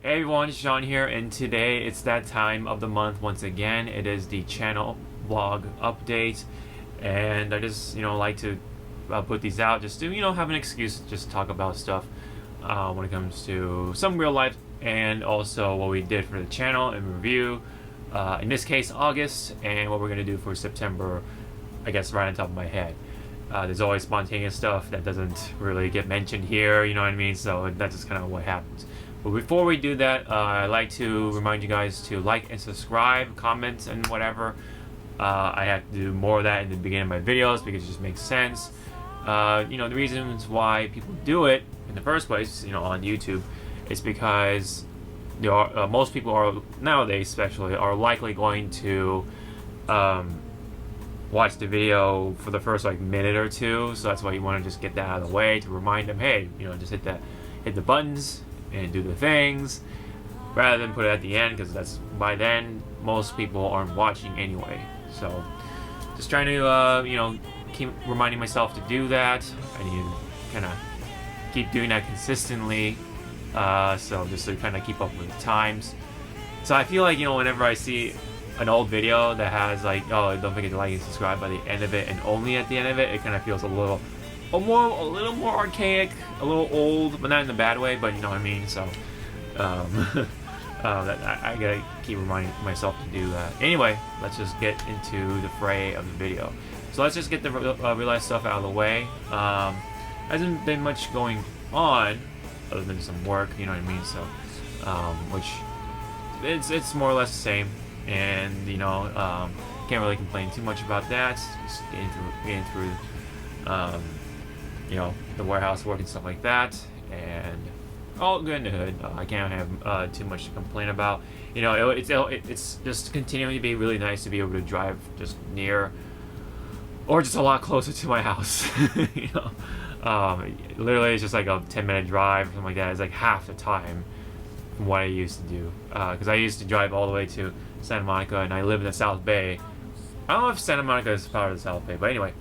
Hey everyone, it's Sean here, and today it's that time of the month once again. It is the channel vlog update, and I just like to put these out just to have an excuse to just talk about stuff when it comes to some real life and also what we did for the channel and review. In this case, August, and what we're gonna do for September. I guess right on top of my head. There's always spontaneous stuff that doesn't really get mentioned here, you know what I mean? So that's just kind of what happens. But before we do that, I'd like to remind you guys to like and subscribe, comment, and whatever. I have to do more of that in the beginning of my videos because it just makes sense. The reasons why people do it in the first place, on YouTube, is because there are, most people are nowadays, especially, are likely going to watch the video for the first minute or two. So that's why you want to just get that out of the way to remind them, hey, just hit the buttons and do the things rather than put it at the end, because that's by then most people aren't watching anyway. So just trying to keep reminding myself to do that. I need to kind of keep doing that consistently, so just to kind of keep up with the times. So I feel like whenever I see an old video that has oh, don't forget to like and subscribe by the end of it, and only at the end of it, it kind of feels a little more archaic, a little old, but not in a bad way, but you know what I mean. So I gotta keep reminding myself to do that. Anyway, let's just get into the fray of the video. So let's just get the real life stuff out of the way. Hasn't been much going on other than some work, you know what I mean. So which it's more or less the same, and can't really complain too much about that. Just getting through the warehouse work and stuff like that, and all good in the hood. I can't have too much to complain about. It's just continuing to be really nice to be able to drive just near, or just a lot closer to my house. Literally it's just like a 10-minute drive or something like that. It's like half the time from what I used to do, because I used to drive all the way to Santa Monica, and I live in the South Bay. I don't know if Santa Monica is part of the South Bay, but anyway,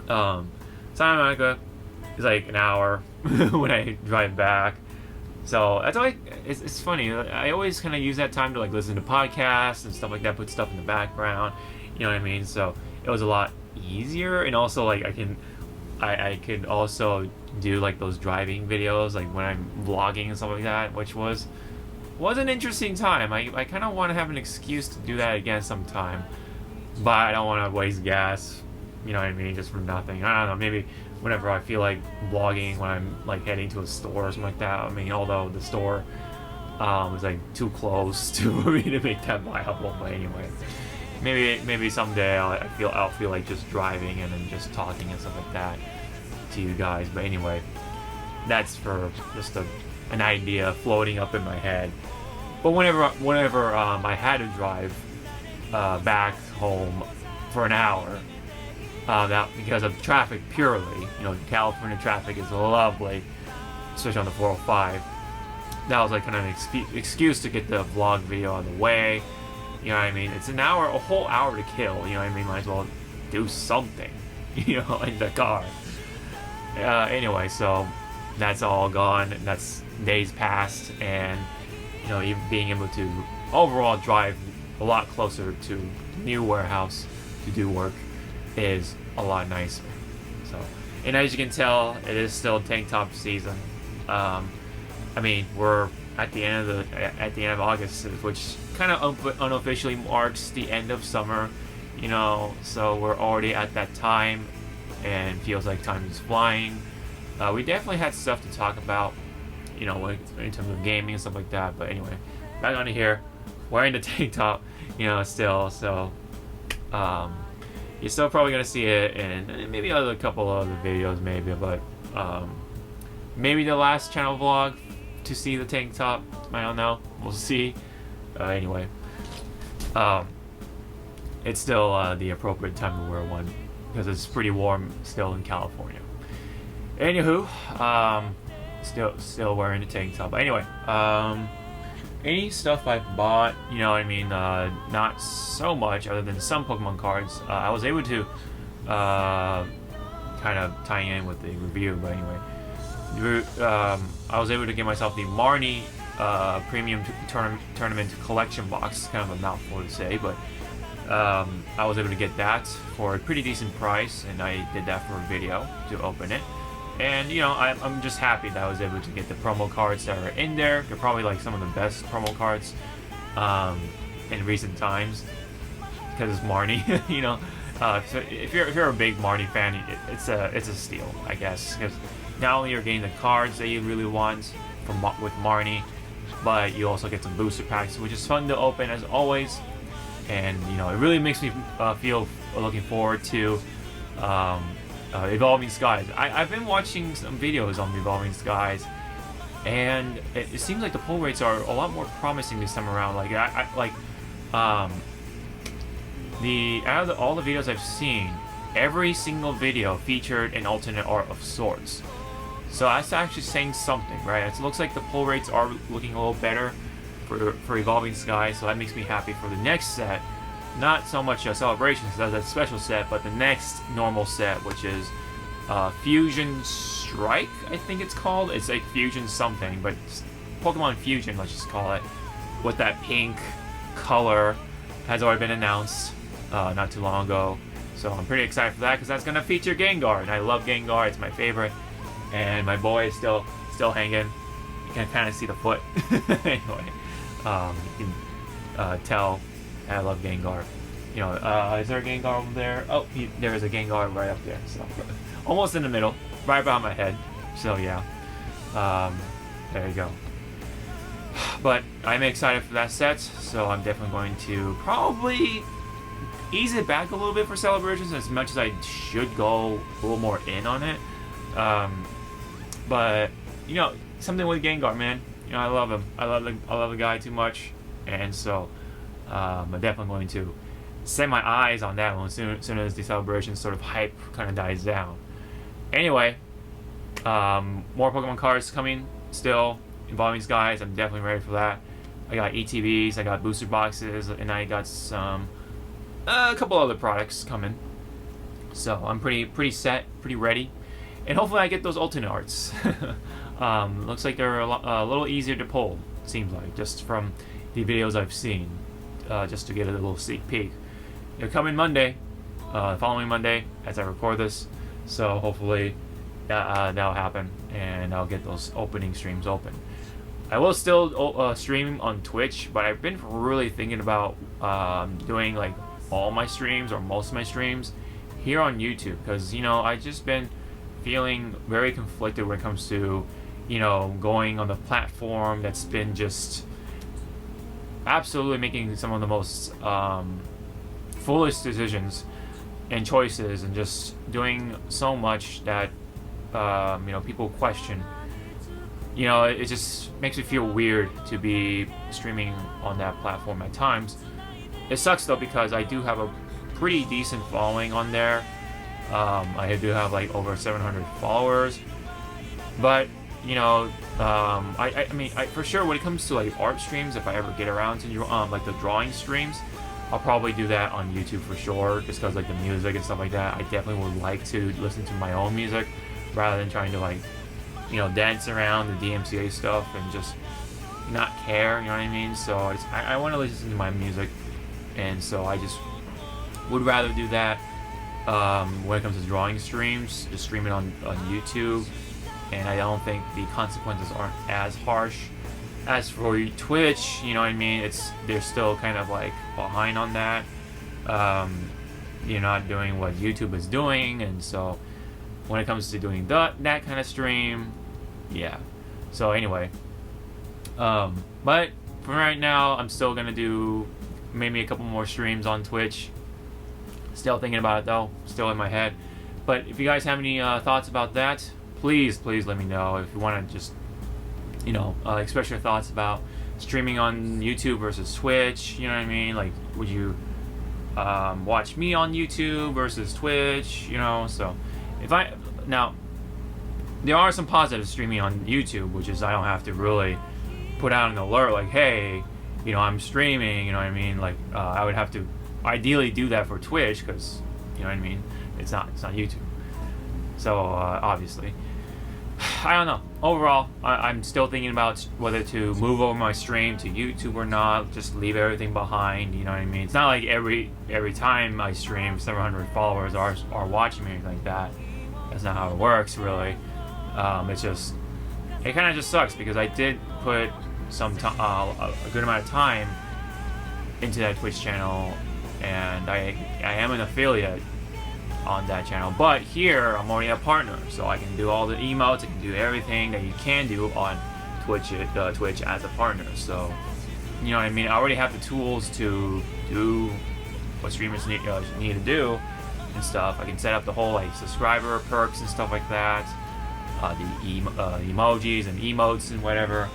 Santa Monica is like an hour when I drive back. So that's why it's funny. I always kind of use that time to listen to podcasts and stuff like that, put stuff in the background. You know what I mean? So it was a lot easier, and also I could also do those driving videos when I'm vlogging and stuff like that, which was an interesting time. I kind of want to have an excuse to do that again sometime, but I don't want to waste gas. You know what I mean? Just for nothing. I don't know. Maybe whenever I feel like vlogging when I'm heading to a store or something like that. I mean, although the store was too close to me to make that viable. But anyway, maybe someday I'll feel like just driving and then just talking and stuff like that to you guys. But anyway, that's for just an idea floating up in my head. But whenever I had to drive back home for an hour. That because of traffic purely. California traffic is lovely, especially on the 405. That was kind of an excuse to get the vlog video out of the way. You know what I mean? It's an hour, a whole hour to kill. You know what I mean? Might as well do something, in the car. Anyway, so that's all gone. That's days past, and even being able to overall drive a lot closer to the new warehouse to do work is a lot nicer. So, and as you can tell, it is still tank top season. I mean, we're at the end of August, which kind of unofficially marks the end of summer. So we're already at that time, and feels like time is flying. We definitely had stuff to talk about, in terms of gaming and stuff like that. But anyway, back on here, wearing the tank top, still. So, you're still probably gonna see it in maybe a couple of other videos, maybe, but maybe the last channel vlog to see the tank top. I don't know. We'll see. Anyway, it's still the appropriate time to wear one because it's pretty warm still in California. Anywho, still wearing the tank top. But anyway, any stuff I bought, you know what I mean, not so much other than some Pokemon cards. I was able to kind of tying in with the review, but anyway, I was able to get myself the Marnie premium tournament collection box. Kind of a mouthful to say, but I was able to get that for a pretty decent price, and I did that for a video to open it. And you know, I'm just happy that I was able to get the promo cards that are in there. They're probably like some of the best promo cards in recent times because it's Marnie. You know, so if you're a big Marnie fan, it's a steal, I guess, because not only you're getting the cards that you really want with Marnie, but you also get some booster packs, which is fun to open as always. And you know, it really makes me feel looking forward to Evolving Skies. I've been watching some videos on the Evolving Skies, and it seems like the pull rates are a lot more promising this time around. Like out of all the videos I've seen, every single video featured an alternate art of sorts. So that's actually saying something, right? It looks like the pull rates are looking a little better for Evolving Skies, so that makes me happy for the next set. Not so much Celebrations, that's a special set, but the next normal set, which is Fusion Strike, I think it's called. It's like Fusion something, but Pokemon Fusion, let's just call it, with that pink color, has already been announced not too long ago. So I'm pretty excited for that because that's going to feature Gengar, and I love Gengar, it's my favorite. And my boy is still hanging. You can kind of see the foot. Anyway, you can tell I love Gengar. You know, is there a Gengar over there? Oh, there is a Gengar right up there. So almost in the middle, right behind my head. So yeah, there you go. But I'm excited for that set, so I'm definitely going to probably ease it back a little bit for Celebrations as much as I should go a little more in on it. But you know, something with Gengar, man. You know, I love him. I love the guy too much, and so I'm definitely going to set my eyes on that one as soon as the Celebration sort of hype kind of dies down. Anyway, more Pokemon cards coming still. Evolving Skies, I'm definitely ready for that. I got ETBs, I got booster boxes, and I got some a couple other products coming. So I'm pretty set, pretty ready. And hopefully I get those alternate arts. Looks like they're a little easier to pull, seems like, just from the videos I've seen, just to get a little sneak peek. They're coming Monday, following Monday, as I record this. So hopefully that'll happen, and I'll get those opening streams open. I will still stream on Twitch, but I've been really thinking about doing like all my streams or most of my streams here on YouTube, because you know, I've just been feeling very conflicted when it comes to, you know, going on the platform that's been just absolutely making some of the most foolish decisions and choices, and just doing so much that you know, people question. You know, it just makes me feel weird to be streaming on that platform at times. It sucks though, because I do have a pretty decent following on there. I do have like over 700 followers, but you know, I mean, for sure when it comes to like art streams, if I ever get around to like the drawing streams, I'll probably do that on YouTube for sure, just because like the music and stuff like that, I definitely would like to listen to my own music rather than trying to like, you know, dance around the DMCA stuff and just not care, you know what I mean? So I want to listen to my music, and so I just would rather do that. When it comes to drawing streams, just stream it on YouTube, and I don't think the consequences aren't as harsh as for Twitch. You know what I mean? They're still kind of like behind on that. You're not doing what YouTube is doing, and so when it comes to doing that kind of stream, yeah. So anyway, but for right now, I'm still gonna do maybe a couple more streams on Twitch. Still thinking about it though, still in my head. But if you guys have any thoughts about that, please let me know. If you want to just, you know, express your thoughts about streaming on YouTube versus Twitch, you know what I mean? Like, would you watch me on YouTube versus Twitch, you know? So now there are some positives streaming on YouTube, which is I don't have to really put out an alert like, hey, you know, I'm streaming, you know what I mean? Like, I would have to ideally do that for Twitch, because, you know what I mean, it's not YouTube. So obviously I don't know. Overall, I'm still thinking about whether to move over my stream to YouTube or not. Just leave everything behind. You know what I mean? It's not like every time I stream, 700 followers are watching me or anything like that. That's not how it works, really. It's just, it kind of just sucks because I did put a good amount of time into that Twitch channel, and I am an affiliate on that channel, but here I'm already a partner, so I can do all the emotes, I can do everything that you can do on Twitch as a partner. So, you know what I mean? I already have the tools to do what streamers need to do and stuff. I can set up the whole like subscriber perks and stuff like that, the emojis and emotes and whatever.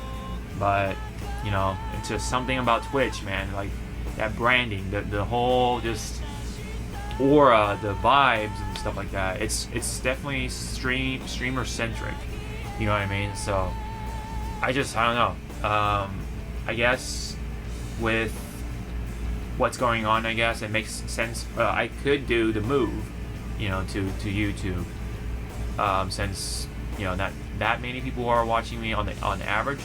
But you know, it's just something about Twitch, man. Like that branding, the whole just aura, the vibes and stuff like that. It's definitely streamer centric. You know what I mean? So I don't know. I guess with what's going on, I guess it makes sense. I could do the move, you know, to YouTube, since you know not that many people are watching me on average.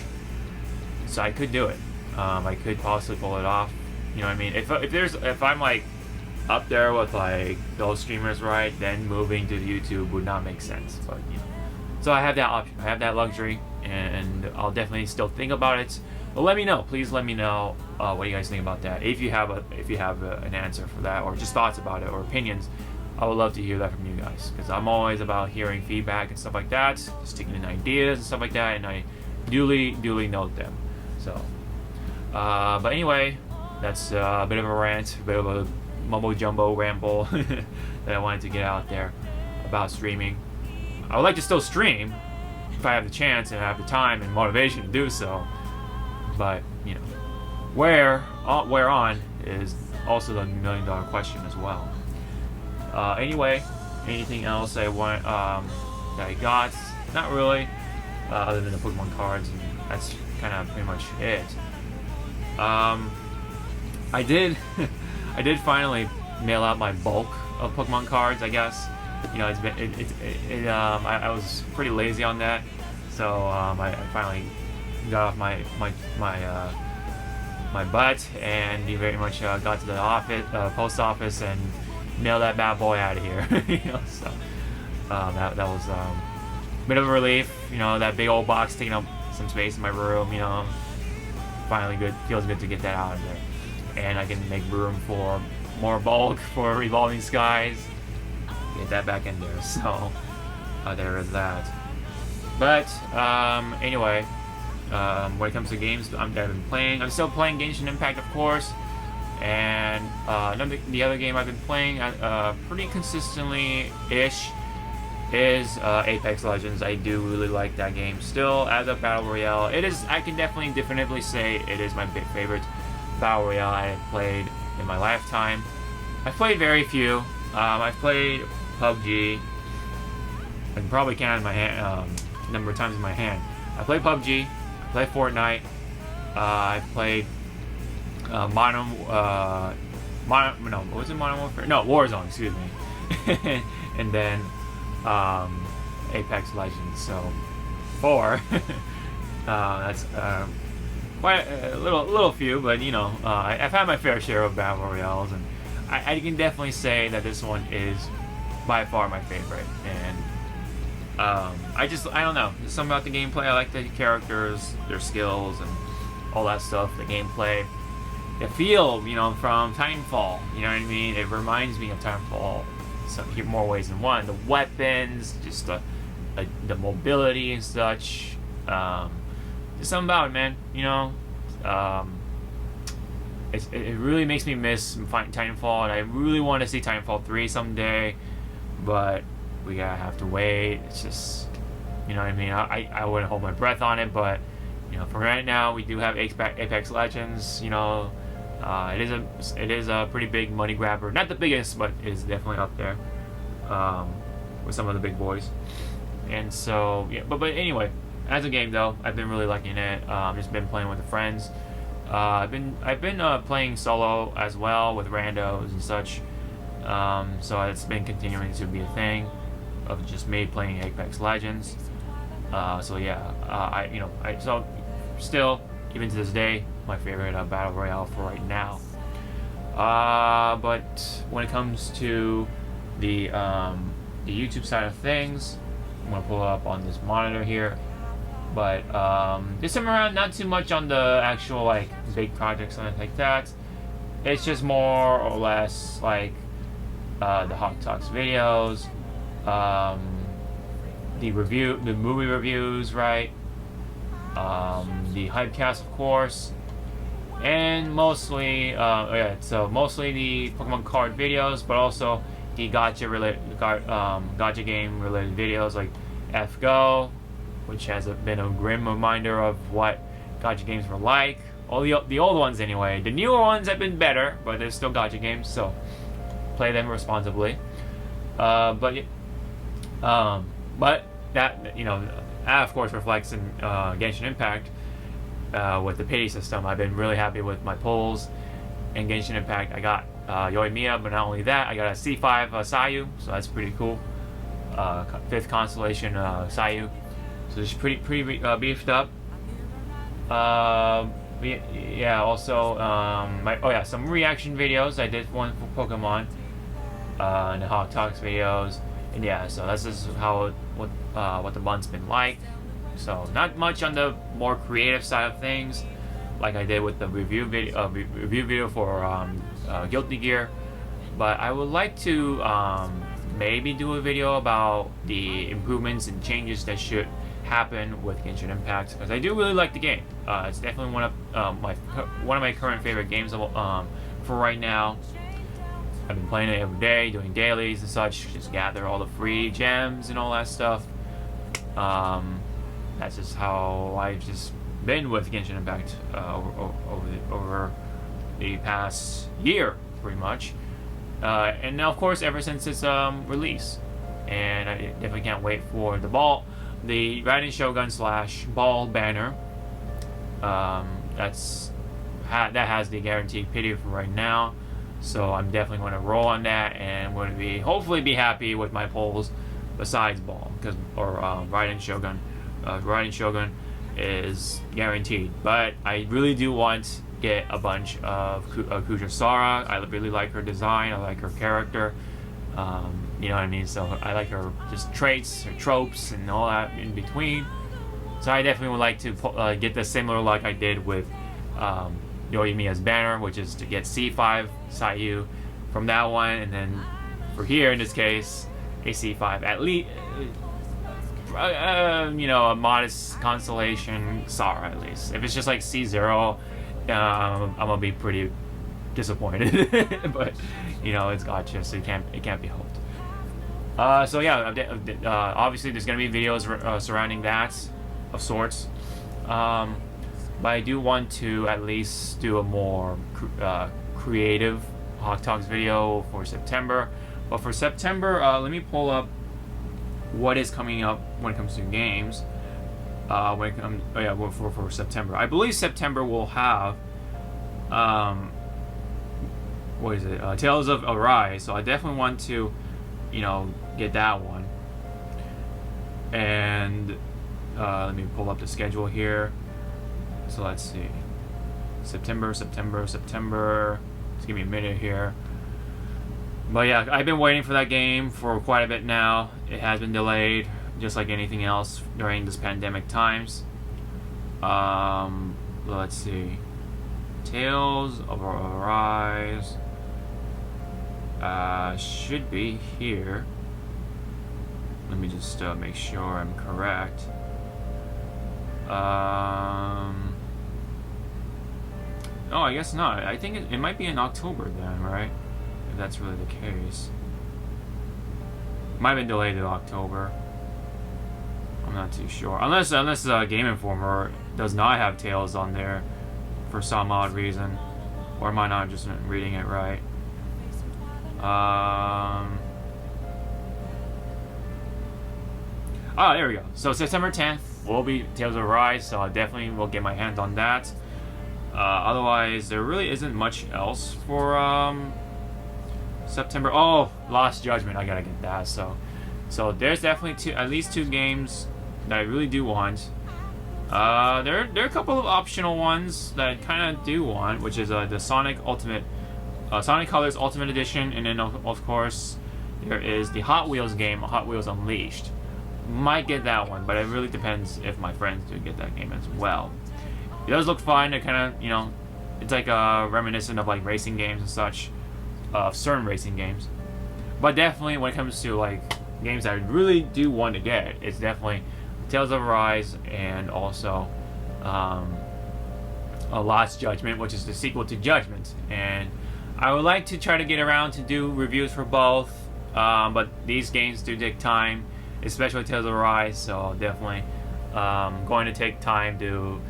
So I could do it. I could possibly pull it off. You know what I mean? If I'm like up there with like those streamers, right, then moving to YouTube would not make sense. But you know, so I have that option. I have that luxury, and I'll definitely still think about it. But let me know, please. Let me know what you guys think about that. If you have an answer for that, or just thoughts about it, or opinions, I would love to hear that from you guys, because I'm always about hearing feedback and stuff like that, just taking in ideas and stuff like that, and I duly note them. So, but anyway, that's a bit of a rant, a bit of a mumbo jumbo ramble that I wanted to get out there about streaming. I would like to still stream if I have the chance and I have the time and motivation to do so, but you know, where on is also the $1 million question as well. Anyway, anything else I want that I got? Not really, other than the Pokemon cards, and that's kind of pretty much it. I did finally mail out my bulk of Pokemon cards, I guess. You know, I was pretty lazy on that, so I finally got off my butt and very much got to the post office and mailed that bad boy out of here. You know, so that was a bit of a relief. You know, that big old box taking up some space in my room. You know, finally feels good to get that out of there. And I can make room for more bulk for Revolving Skies. Get that back in there. So there is that. But anyway, when it comes to games I've been playing, I'm still playing Genshin Impact, of course. And the other game I've been playing pretty consistently-ish is Apex Legends. I do really like that game still as a battle royale. I can definitively say it is my favorite battle royale I have played in my lifetime. I've played very few. I've played PUBG. I can probably count in my hand, number of times in my hand. I played PUBG. I played Fortnite. I played Modern Warfare? No, Warzone. Excuse me. And then Apex Legends. So 4. That's quite a little few, but you know, I've had my fair share of battle royales, and I can definitely say that this one is by far my favorite. And I don't know, there's something about the gameplay. I like the characters, their skills, and all that stuff. The gameplay, the feel, you know, from Titanfall. You know what I mean? It reminds me of Titanfall in more ways than one. The weapons, just the mobility and such. There's something about it, man. You know, it really makes me miss Titanfall, and I really want to see Titanfall 3 someday, but we gotta have to wait. It's just, you know what I mean? I wouldn't hold my breath on it, but you know, for right now, we do have Apex Legends. You know, it is a pretty big money grabber. Not the biggest, but it is definitely up there with some of the big boys. And so, yeah. But anyway, as a game though, I've been really liking it. Just been playing with the friends. I've been playing solo as well with randos and such. So it's been continuing to be a thing of just me playing Apex Legends. So yeah, so still, even to this day, my favorite battle royale for right now. But when it comes to the YouTube side of things, I'm gonna pull it up on this monitor here. But this time around, not too much on the actual like big projects and like that. It's just more or less like the Hawk Talks videos, the movie reviews, right? The Hypecast, of course, and mostly, mostly the Pokemon card videos, but also the gacha game related videos like FGO, which has been a grim reminder of what gacha games were like. All the old ones anyway. The newer ones have been better, but they're still gacha games, so play them responsibly. But that that of course reflects in Genshin Impact with the pity system. I've been really happy with my pulls in Genshin Impact. I got Yoimiya, but not only that, I got a C5 Sayu, so that's pretty cool. 5th constellation Sayu, so it's pretty beefed up. Yeah, also some reaction videos. I did one for Pokemon and the Hawk Talks videos, and yeah, so this is what the month's been like. So not much on the more creative side of things, like I did with the review video for Guilty Gear, but I would like to maybe do a video about the improvements and changes that should happen with Genshin Impact, because I do really like the game. It's definitely one of my current favorite games for right now. I've been playing it every day, doing dailies and such, just gather all the free gems and all that stuff. That's just how I've just been with Genshin Impact over the past year, pretty much. And now, of course, ever since its release. And I definitely can't wait for the Raiden Shogun / Ball banner. That has the guaranteed pity for right now. So I'm definitely going to roll on that, and I'm going to hopefully be happy with my pulls besides Ball, or Raiden Shogun. Raiden Shogun is guaranteed, but I really do want to get a bunch of Kujasara. I really like her design. I like her character. You know what I mean? So I like her just traits, her tropes, and all that in between. So I definitely would like to get the similar like I did with Yoimiya's banner, which is to get C5 Sayu from that one, and then for here in this case, a C5 at least. A modest constellation Sara at least. If it's just like C0, I'm gonna be pretty disappointed. But it's gacha, so it can't be helped. So yeah, obviously there's gonna be videos surrounding that of sorts. But I do want to at least do a more creative Hawk Talks video for September. But for September, let me pull up what is coming up when it comes to games. For September, I believe September will have what is it? Tales of Arise. So I definitely want to, get that one. And let me pull up the schedule here. So let's see. September. Just give me a minute here. But yeah, I've been waiting for that game for quite a bit now. It has been delayed, just like anything else during this pandemic times. Let's see. Tales of Arise should be here. Let me just make sure I'm correct. Oh, I guess not. I think it might be in October then, right? If that's really the case. Might have been delayed to October. I'm not too sure. Unless Game Informer does not have Tales on there for some odd reason. Or am I not just reading it right? Oh, there we go. So September 10th will be Tales of Rise, so I definitely will get my hands on that. Otherwise, there really isn't much else for September. Oh, Lost Judgment, I gotta get that. So there's definitely at least two games that I really do want. There are a couple of optional ones that I kind of do want, which is the Sonic Colors Ultimate Edition, and then of course there is the Hot Wheels game, Hot Wheels Unleashed. Might get that one, but it really depends if my friends do get that game as well. It does look fun. It kind of, you know, it's like reminiscent of like racing games and such, certain racing games. But definitely when it comes to like games that I really do want to get, it's definitely Tales of Arise and also A Lost Judgment, which is the sequel to Judgment. And I would like to try to get around to do reviews for both, but these games do take time, especially Tales of Arise, so definitely going to take time to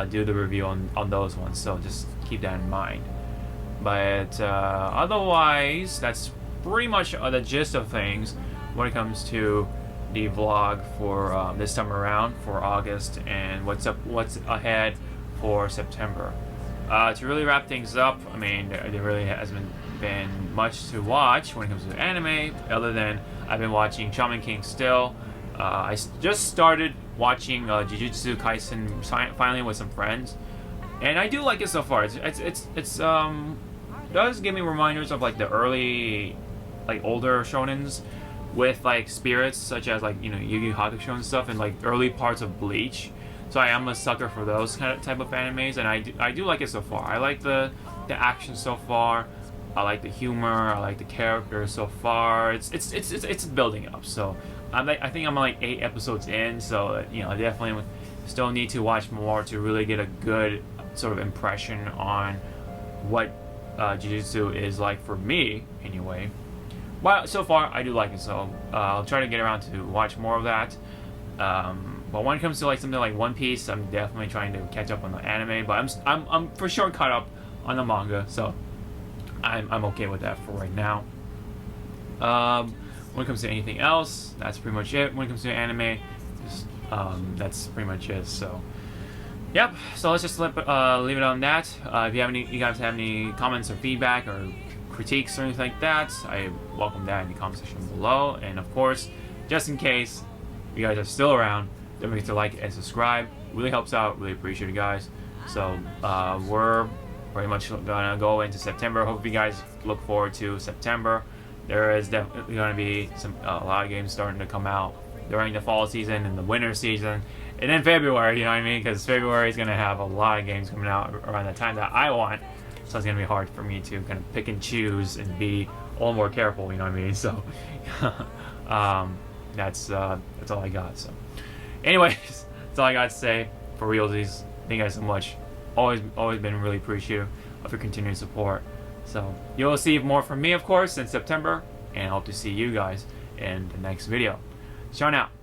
do the review on those ones, so just keep that in mind. But otherwise, that's pretty much the gist of things when it comes to the vlog for this time around for August and what's ahead for September. To really wrap things up, I mean, there really hasn't been much to watch when it comes to anime, other than I've been watching Shaman King still. I just started watching Jujutsu Kaisen finally with some friends, and I do like it so far. It's does give me reminders of like the early, like older shonens with like spirits, such as like, you know, Yu Yu Hakusho and stuff, and like early parts of Bleach. So I am a sucker for those type of animes, and I do like it so far. I like the action so far. I like the humor. I like the characters so far. It's building up. So I think I'm like 8 episodes in. So, you know, I definitely still need to watch more to really get a good sort of impression on what Jujutsu is like for me, anyway. Well, so far I do like it, so I'll try to get around to watch more of that. But when it comes to like something like One Piece, I'm definitely trying to catch up on the anime. But I'm for sure caught up on the manga, so I'm okay with that for right now. When it comes to anything else, that's pretty much it. When it comes to anime, just, that's pretty much it. So, yep. So let's just leave it on that. If you guys have any comments or feedback or critiques or anything like that, I welcome that in the comment section below. And of course, just in case you guys are still around, don't forget to like and subscribe. Really helps out. Really appreciate it, guys. So we're pretty much gonna go into September. Hope you guys look forward to September. There is definitely gonna be a lot of games starting to come out during the fall season and the winter season, and then February. You know what I mean? Because February is gonna have a lot of games coming out around the time that I want. So it's gonna be hard for me to kind of pick and choose and be a little more careful. You know what I mean? So that's all I got. So, anyways, that's all I got to say for realsies. Thank you guys so much. Always been really appreciative of your continued support. So you'll see more from me, of course, in September, and I hope to see you guys in the next video. Ciao now.